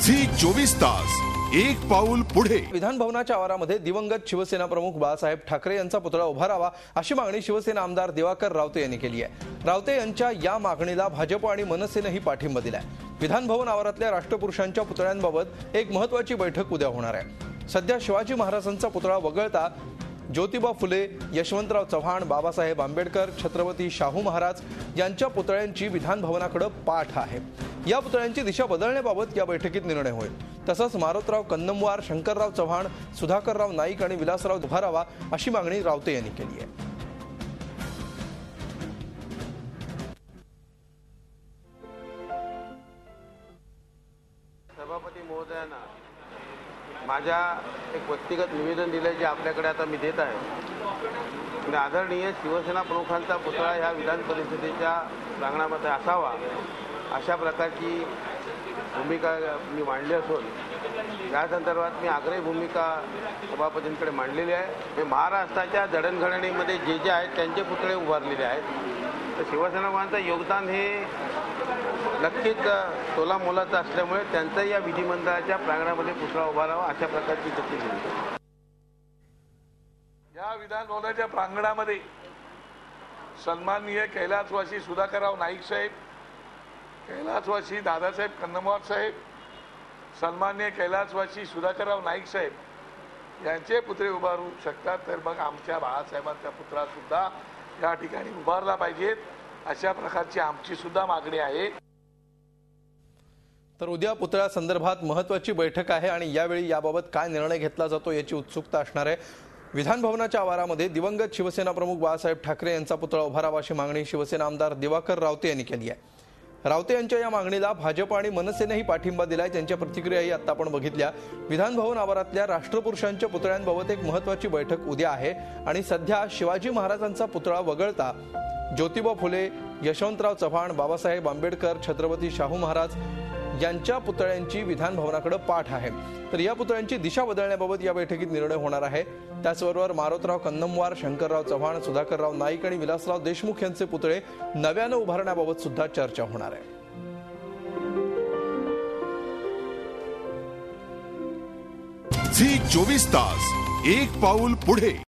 Zee 24 तास एक पाऊल पुढे। विधान भवनाच्या आवारामध्ये दिवंगत शिवसेना प्रमुख बाळासाहेब ठाकरे यांचा पुतळा उभारावा अशी मागणी शिवसेना आमदार दिवाकर रावते यांनी केली आहे। रावते यांच्या या मागणीला भाजप आणि मनसेनेही पाठिंबा दिलाय। विधान भवन आवारातल्या राष्ट्रपुरुषांच्या पुतळ्यांबाबत एक महत्त्वाची बैठक उद्या होणार आहे। सध्या शिवाजी महाराजांचा पुतळा वगळता ज्योतिबा फुले, यशवंतराव चव्हाण, बाबासाहेब आंबेडकर, छत्रपती शाहू महाराज यांच्या पुतळ्यांची विधान भवनाकडे पाठ आहे। या पुतळ्यांची दिशा बदलण्याबाबत या बैठकीत निर्णय होईल। तसंच मारोतराव कन्नमवार, शंकरराव चव्हाण, सुधाकरराव नाईक आणि विलासराव उभारावा अशी मागणी रावते यांनी केली आहे। सभापती महोदयांना माझ्या एक व्यक्तिगत निवेदन दिले जे आपल्याकडे आता मी देत आहे। आदरणीय शिवसेना प्रमुखांचा पुतळा ह्या विधान परिषदेच्या प्रांगणामध्ये असावा अशा प्रकारची भूमिका मी मांडली असून या संदर्भात मी आग्रही भूमिका सभापतींकडे मांडलेली आहे। महाराष्ट्राच्या जडणघडणीमध्ये जे जे आहेत त्यांचे पुतळे उभारलेले आहेत। तर शिवसेना प्रमुखांचं योगदान हे नक्कीच तोला मोलाचं असल्यामुळे त्यांचा या विधिमंडळाच्या प्रांगणामध्ये पुतळा उभारावा अशा प्रकारची चर्चा झाली। या विधान भवनाच्या प्रांगणामध्ये सन्माननीय कैलासवासी सुधाकरराव नाईक साहेब, कैलासवासी दादासाहेब कन्नमवार साहेब, सन्माननीय कैलासवासी सुधाकरराव नाईक साहेब यांचे पुतळे उभारू शकतात। तर मग आमच्या बाळासाहेबांचा पुतळा सुद्धा या ठिकाणी उभारला पाहिजेत अशा प्रकारची आमची सुद्धा मागणी आहे। तर उद्या पुतळ्या संदर्भात महत्त्वाची बैठक आहे आणि यावेळी याबाबत काय निर्णय घेतला जातो याची उत्सुकता असणार आहे। विधान भवनाच्या आवारामध्ये दिवंगत शिवसेना प्रमुख बाळासाहेब ठाकरे यांचा पुतळा उभारावा अशी मागणी शिवसेना आमदार दिवाकर रावते यांनी केली आहे। रावते यांच्या या मागणीला भाजप आणि मनसेनेही पाठिंबा दिलाय। त्यांच्या प्रतिक्रियाही आता आपण बघितल्या। विधान भवन आवारातल्या राष्ट्रपुरुषांच्या पुतळ्यांबाबत एक महत्त्वाची बैठक उद्या आहे आणि सध्या शिवाजी महाराजांचा पुतळा वगळता ज्योतिबा फुले, यशवंतराव चव्हाण, बाबासाहेब आंबेडकर, छत्रपती शाहू महाराज यांच्या पुतळ्यांची विधान भवनाकडे पाठ आहे। तर या पुतळ्यांची दिशा बदलण्याबाबत या बैठकीत निर्णय होणार आहे। त्याचबरोबर मारोतराव कन्नमवार, शंकरराव चव्हाण, सुधाकरराव नाईक आणि विलासराव देशमुख यांचे पुतळे नव्याने उभारण्याबाबत सुद्धा चर्चा होणार आहे। झी 24 तास एक पाऊल पुढे।